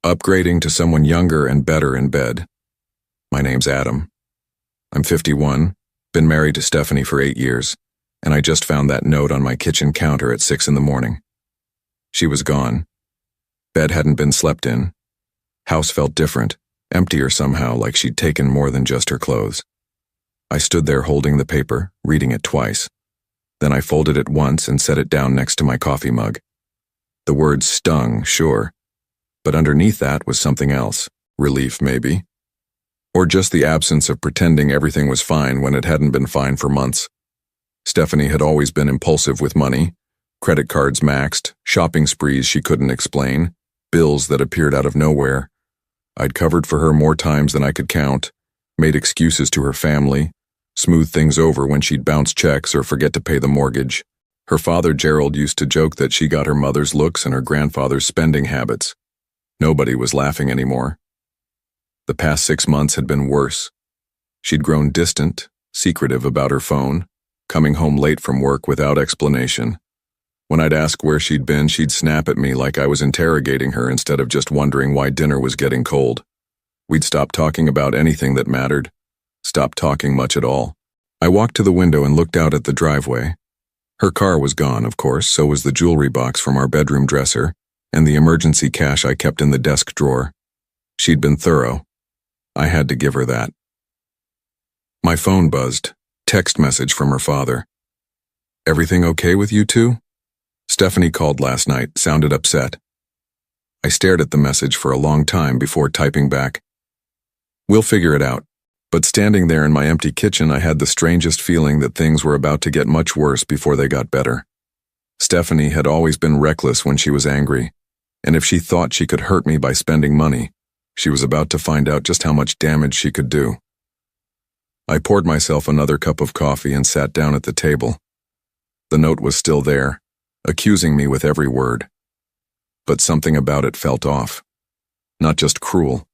Upgrading to someone younger and better in bed. My name's Adam. I'm 51, been married to Stephanie for 8 years, and I just found that note on my kitchen counter at 6 in the morning. She was gone. Bed hadn't been slept in. House felt different, emptier somehow, like she'd taken more than just her clothes. I stood there holding the paper, reading it twice. Then I folded it once and set it down next to my coffee mug. The words stung, sure, but underneath that was something else. Relief, maybe. Or just the absence of pretending everything was fine when it hadn't been fine for months. Stephanie had always been impulsive with money. Credit cards maxed, shopping sprees she couldn't explain, bills that appeared out of nowhere. I'd covered for her more times than I could count, made excuses to her family, smoothed things over when she'd bounce checks or forget to pay the mortgage. Her father, Gerald, used to joke that she got her mother's looks and her grandfather's spending habits. Nobody was laughing anymore. The past 6 months had been worse. She'd grown distant, secretive about her phone, coming home late from work without explanation. When I'd ask where she'd been, she'd snap at me like I was interrogating her instead of just wondering why dinner was getting cold. We'd stop talking about anything that mattered, stop talking much at all. I walked to the window and looked out at the driveway. Her car was gone, of course, so was the jewelry box from our bedroom dresser, and the emergency cash I kept in the desk drawer. She'd been thorough. I had to give her that. My phone buzzed. Text message from her father. "Everything okay with you two?" Stephanie called last night, sounded upset. I stared at the message for a long time before typing back, "We'll figure it out." But standing there in my empty kitchen, I had the strangest feeling that things were about to get much worse before they got better. Stephanie had always been reckless when she was angry, and if she thought she could hurt me by spending money, she was about to find out just how much damage she could do. I poured myself another cup of coffee and sat down at the table. The note was still there, accusing me with every word. But something about it felt off. Not just cruel.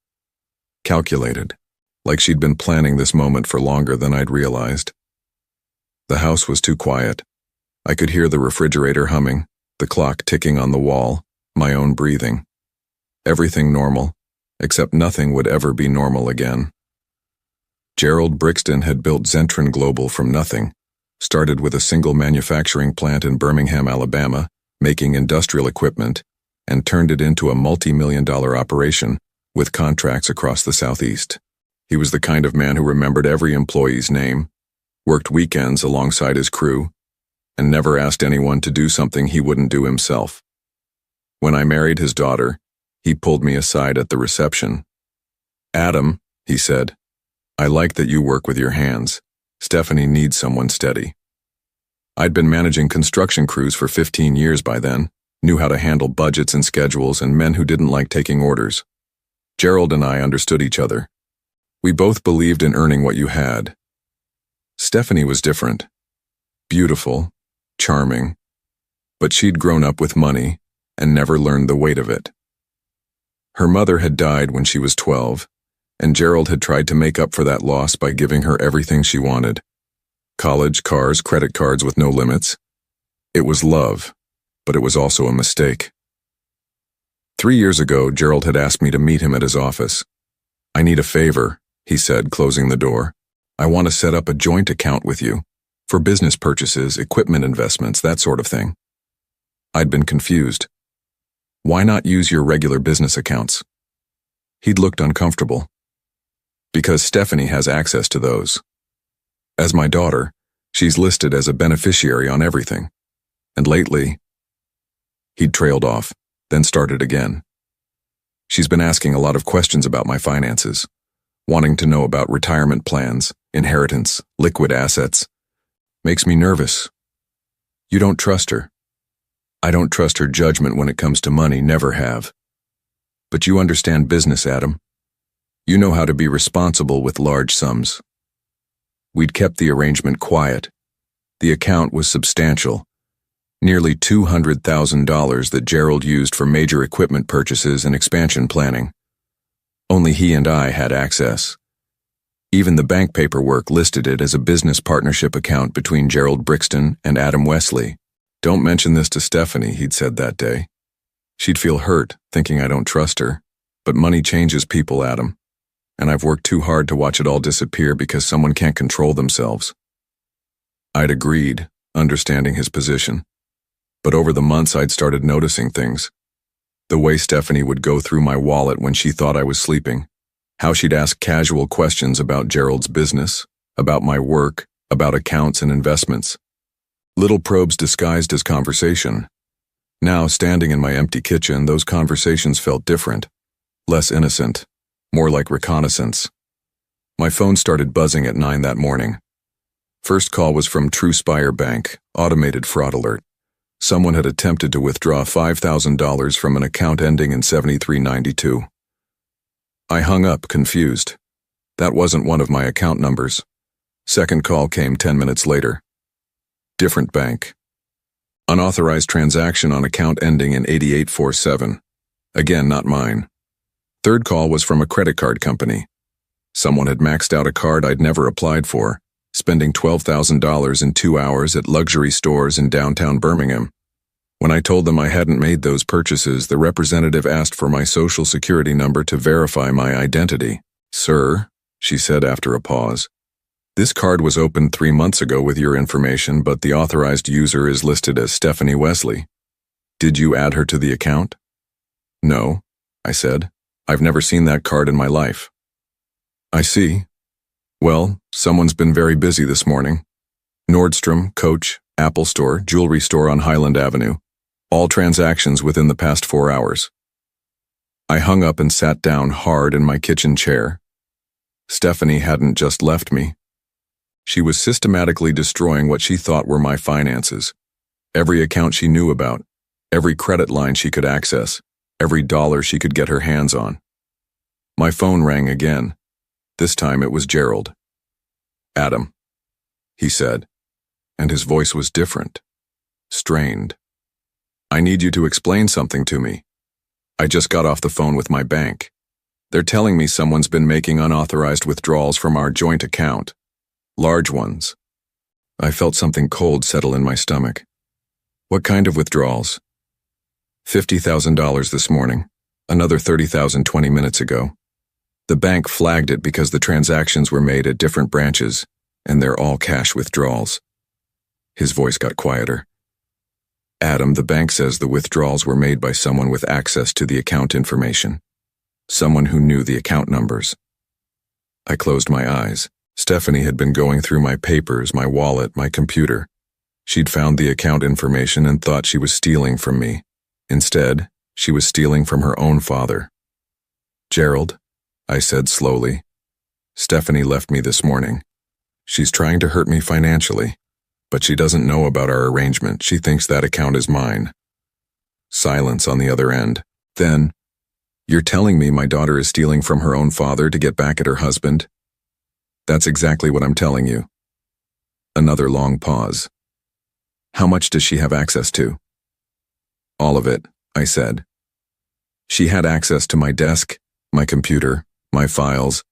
Calculated. Like she'd been planning this moment for longer than I'd realized. The house was too quiet. I could hear the refrigerator humming, the clock ticking on the wall, my own breathing. Everything normal, except nothing would ever be normal again. Gerald Brixton had built Zentron Global from nothing, started with a single manufacturing plant in Birmingham, Alabama, making industrial equipment, and turned it into a multi-million-dollar operation with contracts across the Southeast. He was the kind of man who remembered every employee's name, worked weekends alongside his crew, and never asked anyone to do something he wouldn't do himself. When I married his daughter, he pulled me aside at the reception. "Adam," he said, "I like that you work with your hands. Stephanie needs someone steady." I'd been managing construction crews for 15 years by then, knew how to handle budgets and schedules and men who didn't like taking orders. Gerald and I understood each other. We both believed in earning what you had. Stephanie was different. Beautiful, charming, but she'd grown up with money and never learned the weight of it. Her mother had died when she was 12, and Gerald had tried to make up for that loss by giving her everything she wanted. College, cars, credit cards with no limits. It was love, but it was also a mistake. 3 years ago, Gerald had asked me to meet him at his office. "I need a favor," he said, closing the door. "I want to set up a joint account with you, for business purchases, equipment investments, that sort of thing." I'd been confused. "Why not use your regular business accounts?" He'd looked uncomfortable. "Because Stephanie has access to those. As my daughter, she's listed as a beneficiary on everything. And lately..." He'd trailed off, then started again. "She's been asking a lot of questions about my finances, wanting to know about retirement plans, inheritance, liquid assets. Makes me nervous. You don't trust her." "I don't trust her judgment when it comes to money, never have. But you understand business, Adam. You know how to be responsible with large sums." We'd kept the arrangement quiet. The account was substantial. Nearly $200,000 that Gerald used for major equipment purchases and expansion planning. Only he and I had access. Even the bank paperwork listed it as a business partnership account between Gerald Brixton and Adam Wesley. "Don't mention this to Stephanie," he'd said that day. "She'd feel hurt, thinking I don't trust her." But money changes people, Adam. And I've worked too hard to watch it all disappear because someone can't control themselves. I'd agreed, understanding his position. But over the months I'd started noticing things. The way Stephanie would go through my wallet when she thought I was sleeping. How she'd ask casual questions about Gerald's business, about my work, about accounts and investments. Little probes disguised as conversation. Now, standing in my empty kitchen, those conversations felt different, less innocent, more like reconnaissance. My phone started buzzing at 9 that morning. First call was from True Spire Bank, automated fraud alert. Someone had attempted to withdraw $5,000 from an account ending in 7392. I hung up, confused. That wasn't one of my account numbers. Second call came 10 minutes later. Different bank. Unauthorized transaction on account ending in 8847. Again, not mine. Third call was from a credit card company. Someone had maxed out a card I'd never applied for, spending $12,000 in 2 hours at luxury stores in downtown Birmingham. When I told them I hadn't made those purchases, the representative asked for my social security number to verify my identity. "Sir," she said after a pause, "this card was opened 3 months ago with your information, but the authorized user is listed as Stephanie Wesley. Did you add her to the account?" "No," I said. "I've never seen that card in my life." "I see. Well, someone's been very busy this morning. Nordstrom, Coach, Apple Store, jewelry store on Highland Avenue. All transactions within the past 4 hours." I hung up and sat down hard in my kitchen chair. Stephanie hadn't just left me. She was systematically destroying what she thought were my finances. Every account she knew about, every credit line she could access, every dollar she could get her hands on. My phone rang again. This time it was Gerald. "Adam," he said, and his voice was different, strained. "I need you to explain something to me. I just got off the phone with my bank. They're telling me someone's been making unauthorized withdrawals from our joint account. Large ones." I felt something cold settle in my stomach. "What kind of withdrawals?" $50,000 this morning, another $30,000 20 minutes ago. The bank flagged it because the transactions were made at different branches, and they're all cash withdrawals. His voice got quieter. "Adam, the bank says the withdrawals were made by someone with access to the account information. Someone who knew the account numbers." I closed my eyes. Stephanie had been going through my papers, my wallet, my computer. She'd found the account information and thought she was stealing from me. Instead, she was stealing from her own father. "Gerald," I said slowly, "Stephanie left me this morning. She's trying to hurt me financially, but she doesn't know about our arrangement. She thinks that account is mine." Silence on the other end. Then, "You're telling me my daughter is stealing from her own father to get back at her husband?" "That's exactly what I'm telling you." Another long pause. "How much does she have access to?" "All of it," I said. "She had access to my desk, my computer, my files.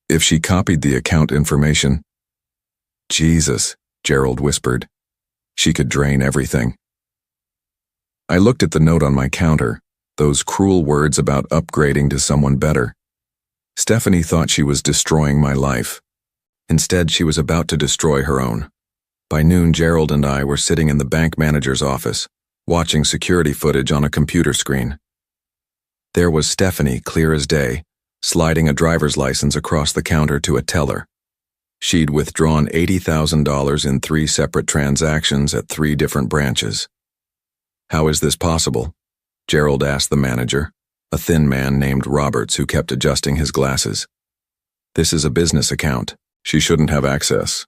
If she copied the account information—" "Jesus," Gerald whispered. "She could drain everything." I looked at the note on my counter, those cruel words about upgrading to someone better. Stephanie thought she was destroying my life. Instead, she was about to destroy her own. By noon, Gerald and I were sitting in the bank manager's office, watching security footage on a computer screen. There was Stephanie, clear as day, sliding a driver's license across the counter to a teller. She'd withdrawn $80,000 in 3 separate transactions at 3 different branches. "How is this possible?" Gerald asked the manager, a thin man named Roberts who kept adjusting his glasses. "This is a business account. She shouldn't have access."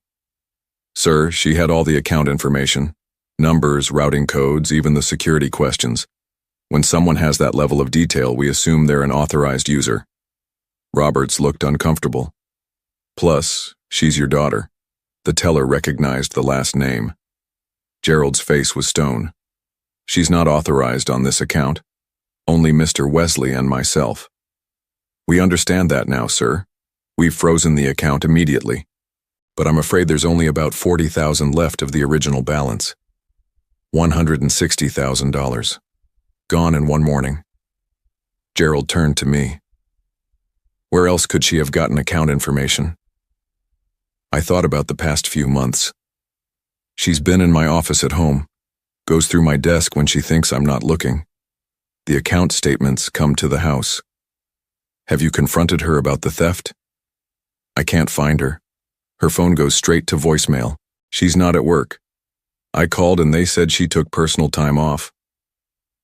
"Sir, she had all the account information. Numbers, routing codes, even the security questions. When someone has that level of detail, we assume they're an authorized user." Roberts looked uncomfortable. "Plus, she's your daughter." The teller recognized the last name. Gerald's face was stone. "She's not authorized on this account. Only Mr. Wesley and myself." "We understand that now, sir. We've frozen the account immediately. But I'm afraid there's only about $40,000 left of the original balance. $160,000. Gone in one morning." Gerald turned to me. Where else could she have gotten account information? I thought about the past few months. She's been in my office at home, goes through my desk when she thinks I'm not looking. The account statements come to the house. Have you confronted her about the theft? I can't find her. Her phone goes straight to voicemail. She's not at work. I called and they said she took personal time off.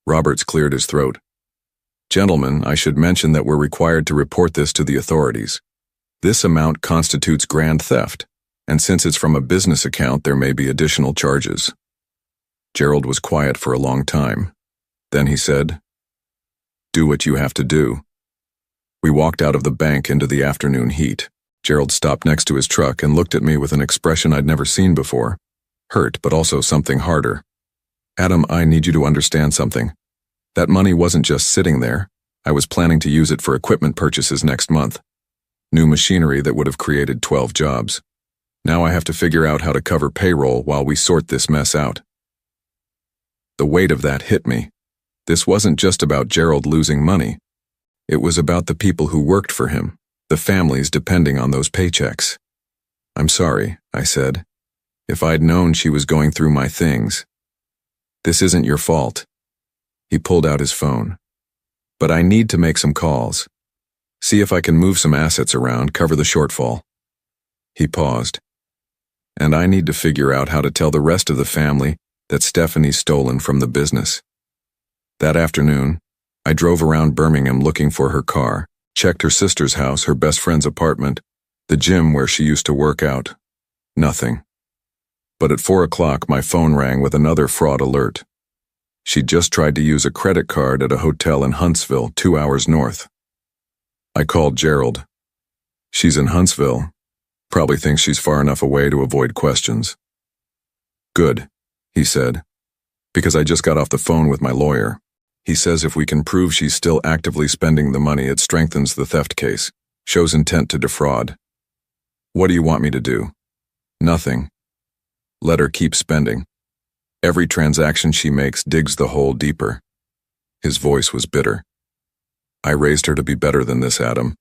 Roberts cleared his throat. Gentlemen, I should mention that we're required to report this to the authorities. This amount constitutes grand theft, and since it's from a business account, there may be additional charges. Gerald was quiet for a long time. Then he said, "Do what you have to do." We walked out of the bank into the afternoon heat. Gerald stopped next to his truck and looked at me with an expression I'd never seen before. Hurt, but also something harder. "Adam, I need you to understand something. That money wasn't just sitting there. I was planning to use it for equipment purchases next month. New machinery that would have created 12 jobs. Now I have to figure out how to cover payroll while we sort this mess out." The weight of that hit me. This wasn't just about Gerald losing money. It was about the people who worked for him, the families depending on those paychecks. "I'm sorry," I said. "If I'd known she was going through my things." "This isn't your fault." He pulled out his phone. "But I need to make some calls. See if I can move some assets around, cover the shortfall." He paused. "And I need to figure out how to tell the rest of the family that Stephanie's stolen from the business." That afternoon, I drove around Birmingham looking for her car, checked her sister's house, her best friend's apartment, the gym where she used to work out. Nothing. But at 4 o'clock, my phone rang with another fraud alert. She'd just tried to use a credit card at a hotel in Huntsville, 2 hours north. I called Gerald. "She's in Huntsville. Probably thinks she's far enough away to avoid questions." "Good," he said, "because I just got off the phone with my lawyer. He says if we can prove she's still actively spending the money, it strengthens the theft case, shows intent to defraud." "What do you want me to do?" "Nothing. Let her keep spending. Every transaction she makes digs the hole deeper." His voice was bitter. "I raised her to be better than this, Adam.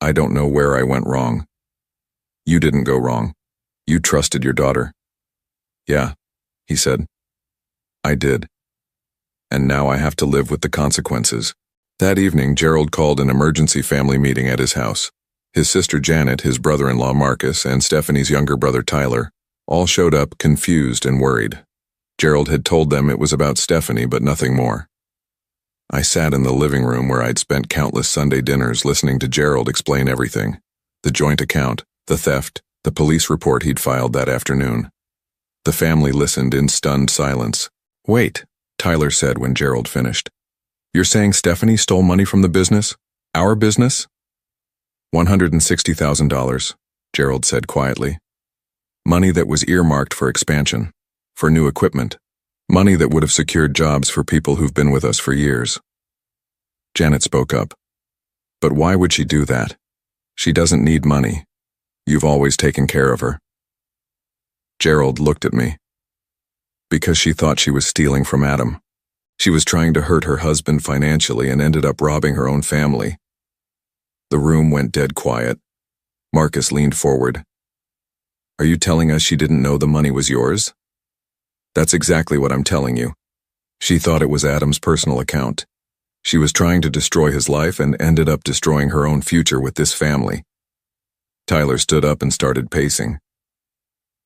I don't know where I went wrong." "You didn't go wrong. You trusted your daughter." "Yeah," he said. "I did. And now I have to live with the consequences." That evening, Gerald called an emergency family meeting at his house. His sister Janet, his brother-in-law Marcus, and Stephanie's younger brother Tyler all showed up confused and worried. Gerald had told them it was about Stephanie, but nothing more. I sat in the living room where I'd spent countless Sunday dinners listening to Gerald explain everything. The joint account, the theft, the police report he'd filed that afternoon. The family listened in stunned silence. "Wait," Tyler said when Gerald finished. "You're saying Stephanie stole money from the business? Our business?" $160,000, Gerald said quietly. "Money that was earmarked for expansion, for new equipment. Money that would have secured jobs for people who've been with us for years." Janet spoke up. "But why would she do that? She doesn't need money. You've always taken care of her." Gerald looked at me. "Because she thought she was stealing from Adam. She was trying to hurt her husband financially and ended up robbing her own family." The room went dead quiet. Marcus leaned forward. "Are you telling us she didn't know the money was yours?" "That's exactly what I'm telling you. She thought it was Adam's personal account. She was trying to destroy his life and ended up destroying her own future with this family." Tyler stood up and started pacing.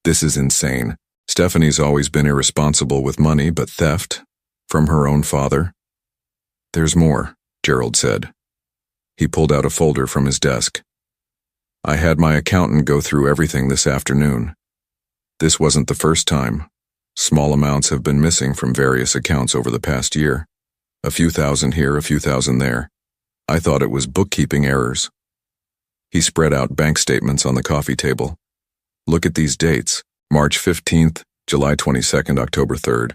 "This is insane. Stephanie's always been irresponsible with money, but theft? From her own father?" "There's more," Gerald said. He pulled out a folder from his desk. "I had my accountant go through everything this afternoon. This wasn't the first time. Small amounts have been missing from various accounts over the past year. A few thousand here, a few thousand there. I thought it was bookkeeping errors." He spread out bank statements on the coffee table. "Look at these dates. March 15th, July 22nd, October 3rd.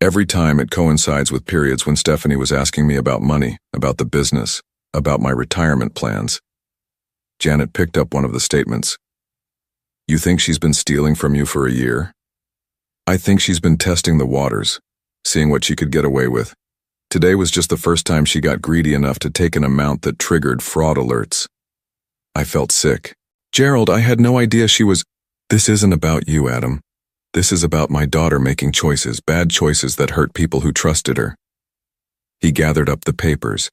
Every time it coincides with periods when Stephanie was asking me about money, about the business, about my retirement plans." Janet picked up one of the statements. "You think she's been stealing from you for a year?" "I think she's been testing the waters, seeing what she could get away with. Today was just the first time she got greedy enough to take an amount that triggered fraud alerts. I felt sick. Gerald, I had no idea she was— This isn't about you, Adam. This is about my daughter making choices, bad choices that hurt people who trusted her. He gathered up the papers.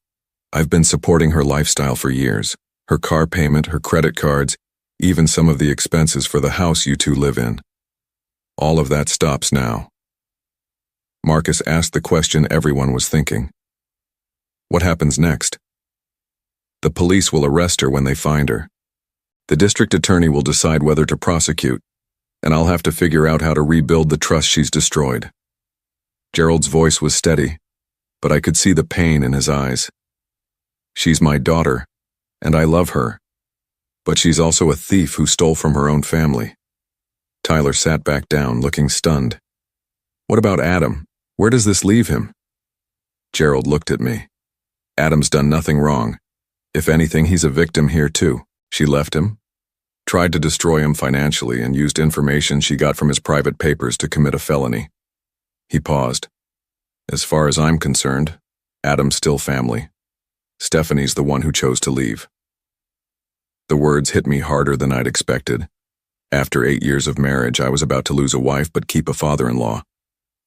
I've been supporting her lifestyle for years. Her car payment, her credit cards, even some of the expenses for the house you two live in. All of that stops now. Marcus asked the question everyone was thinking. What happens next? The police will arrest her when they find her. The district attorney will decide whether to prosecute, and I'll have to figure out how to rebuild the trust she's destroyed. Gerald's voice was steady, but I could see the pain in his eyes. She's my daughter, and I love her, but she's also a thief who stole from her own family. Tyler sat back down, looking stunned. What about Adam? Where does this leave him? Gerald looked at me. Adam's done nothing wrong. If anything, he's a victim here too. She left him, tried to destroy him financially, and used information she got from his private papers to commit a felony. He paused. As far as I'm concerned, Adam's still family. Stephanie's the one who chose to leave. The words hit me harder than I'd expected. After 8 years of marriage, I was about to lose a wife but keep a father-in-law.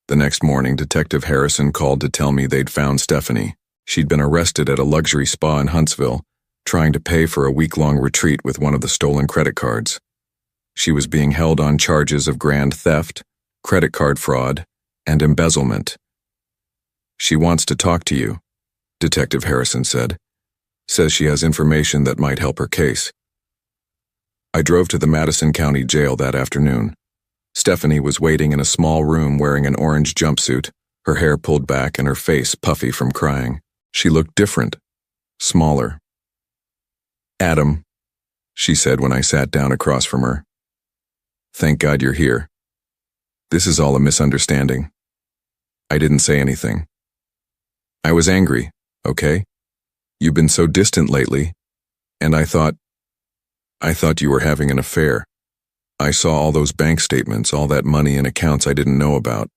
The next morning, Detective Harrison called to tell me they'd found Stephanie. She'd been arrested at a luxury spa in Huntsville, trying to pay for a week-long retreat with one of the stolen credit cards. She was being held on charges of grand theft, credit card fraud, and embezzlement. She wants to talk to you, Detective Harrison said. Says she has information that might help her case. I drove to the Madison County Jail that afternoon. Stephanie was waiting in a small room wearing an orange jumpsuit, her hair pulled back and her face puffy from crying. She looked different, smaller. Adam, she said when I sat down across from her. Thank God you're here. This is all a misunderstanding. I didn't say anything. I was angry, okay? You've been so distant lately, and I thought you were having an affair. I saw all those bank statements, all that money in accounts I didn't know about.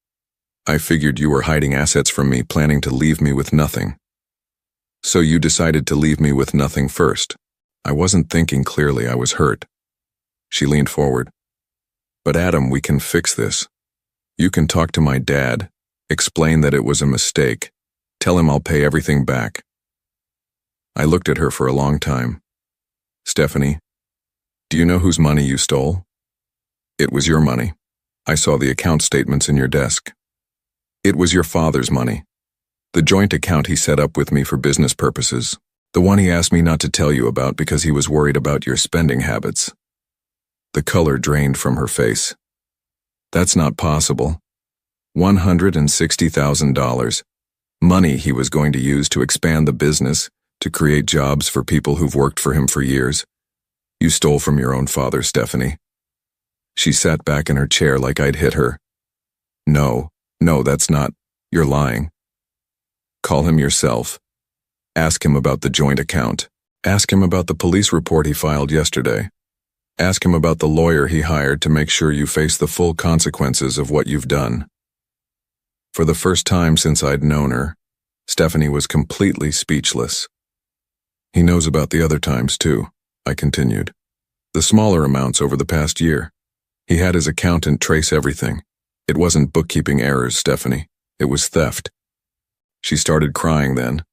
I figured you were hiding assets from me, planning to leave me with nothing. So you decided to leave me with nothing first. I wasn't thinking clearly, I was hurt. She leaned forward. But Adam, we can fix this. You can talk to my dad, explain that it was a mistake, tell him I'll pay everything back. I looked at her for a long time. Stephanie, do you know whose money you stole? It was your money. I saw the account statements in your desk. It was your father's money. The joint account he set up with me for business purposes. The one he asked me not to tell you about because he was worried about your spending habits. The color drained from her face. That's not possible. $160,000. Money he was going to use to expand the business, to create jobs for people who've worked for him for years. You stole from your own father, Stephanie. She sat back in her chair like I'd hit her. No, that's not. You're lying. Call him yourself. Ask him about the joint account. Ask him about the police report he filed yesterday. Ask him about the lawyer he hired to make sure you face the full consequences of what you've done. For the first time since I'd known her, Stephanie was completely speechless. He knows about the other times too, I continued. The smaller amounts over the past year. He had his accountant trace everything. It wasn't bookkeeping errors, Stephanie. It was theft. She started crying then.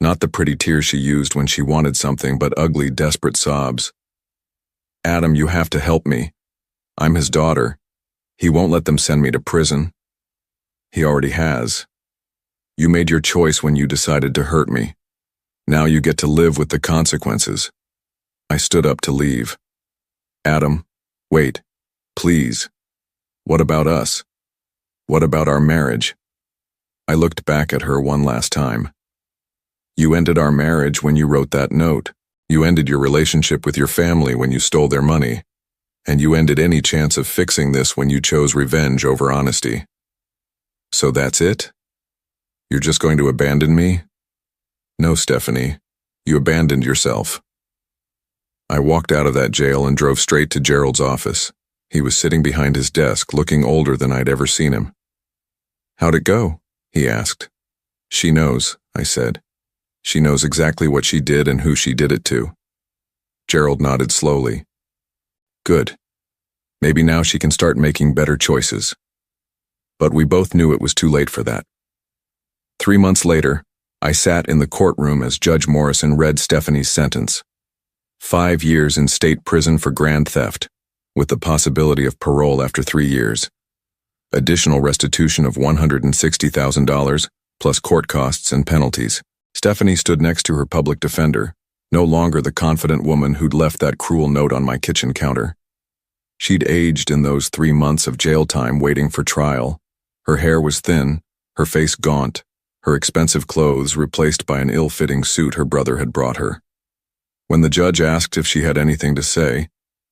Not the pretty tears she used when she wanted something, but ugly, desperate sobs. Adam, you have to help me. I'm his daughter. He won't let them send me to prison. He already has. You made your choice when you decided to hurt me. Now you get to live with the consequences. I stood up to leave. Adam, wait, please. What about us? What about our marriage? I looked back at her one last time. You ended our marriage when you wrote that note. You ended your relationship with your family when you stole their money. And you ended any chance of fixing this when you chose revenge over honesty. So that's it? You're just going to abandon me? No, Stephanie. You abandoned yourself. I walked out of that jail and drove straight to Gerald's office. He was sitting behind his desk, looking older than I'd ever seen him. How'd it go? He asked. She knows, I said. She knows exactly what she did and who she did it to. Gerald nodded slowly. Good. Maybe now she can start making better choices. But we both knew it was too late for that. 3 months later, I sat in the courtroom as Judge Morrison read Stephanie's sentence. 5 years in state prison for grand theft, with the possibility of parole after 3 years. Additional restitution of $160,000, plus court costs and penalties. Stephanie stood next to her public defender, no longer the confident woman who'd left that cruel note on my kitchen counter. She'd aged in those 3 months of jail time waiting for trial. Her hair was thin, her face gaunt, her expensive clothes replaced by an ill-fitting suit her brother had brought her. When the judge asked if she had anything to say,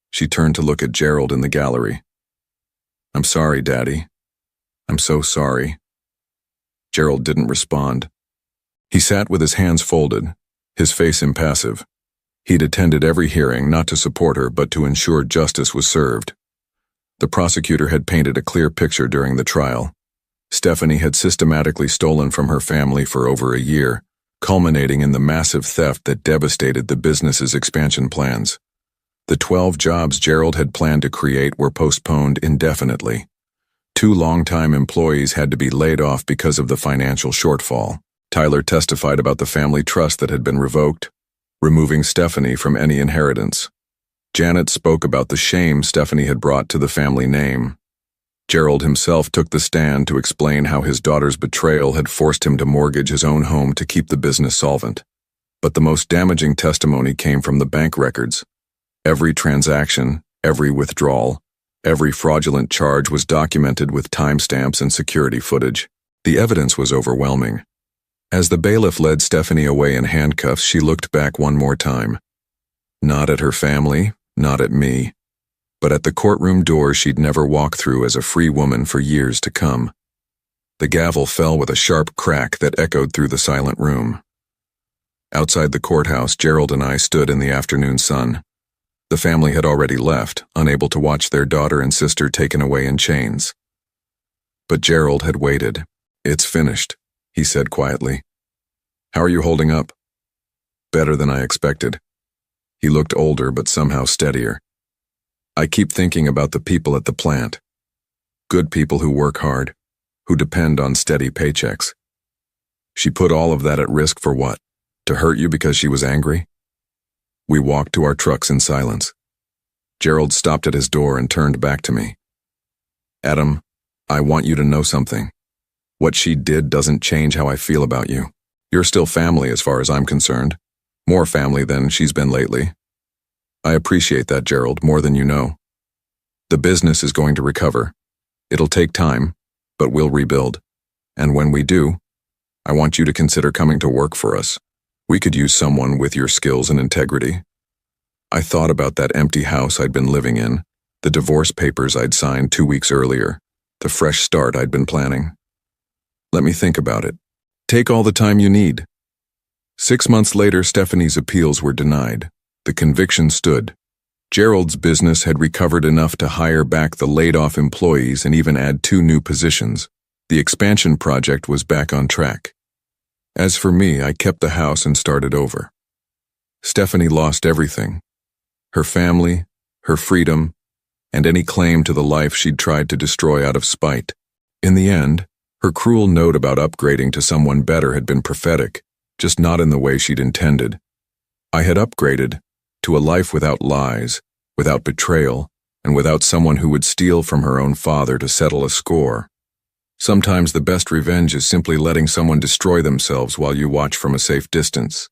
she turned to look at Gerald in the gallery. I'm sorry, Daddy. I'm so sorry. Gerald didn't respond. He sat with his hands folded, his face impassive. He'd attended every hearing not to support her but to ensure justice was served. The prosecutor had painted a clear picture during the trial. Stephanie had systematically stolen from her family for over a year, culminating in the massive theft that devastated the business's expansion plans. The 12 jobs Gerald had planned to create were postponed indefinitely. 2 longtime employees had to be laid off because of the financial shortfall. Tyler testified about the family trust that had been revoked, removing Stephanie from any inheritance. Janet spoke about the shame Stephanie had brought to the family name. Gerald himself took the stand to explain how his daughter's betrayal had forced him to mortgage his own home to keep the business solvent. But the most damaging testimony came from the bank records. Every transaction, every withdrawal, every fraudulent charge was documented with timestamps and security footage. The evidence was overwhelming. As the bailiff led Stephanie away in handcuffs, she looked back one more time. Not at her family, not at me, but at the courtroom door she'd never walk through as a free woman for years to come. The gavel fell with a sharp crack that echoed through the silent room. Outside the courthouse, Gerald and I stood in the afternoon sun. The family had already left, unable to watch their daughter and sister taken away in chains. But Gerald had waited. It's finished, he said quietly. How are you holding up? Better than I expected. He looked older but somehow steadier. I keep thinking about the people at the plant. Good people who work hard, who depend on steady paychecks. She put all of that at risk for what? To hurt you because she was angry? We walked to our trucks in silence. Gerald stopped at his door and turned back to me. Adam, I want you to know something. What she did doesn't change how I feel about you. You're still family as far as I'm concerned. More family than she's been lately. I appreciate that, Gerald, more than you know. The business is going to recover. It'll take time, but we'll rebuild. And when we do, I want you to consider coming to work for us. We could use someone with your skills and integrity. I thought about that empty house I'd been living in, the divorce papers I'd signed 2 weeks earlier, the fresh start I'd been planning. Let me think about it. Take all the time you need. 6 months later, Stephanie's appeals were denied. The conviction stood. Gerald's business had recovered enough to hire back the laid-off employees and even add 2 new positions. The expansion project was back on track. As for me, I kept the house and started over. Stephanie lost everything. Her family, her freedom, and any claim to the life she'd tried to destroy out of spite. In the end, her cruel note about upgrading to someone better had been prophetic, just not in the way she'd intended. I had upgraded to a life without lies, without betrayal, and without someone who would steal from her own father to settle a score. Sometimes the best revenge is simply letting someone destroy themselves while you watch from a safe distance.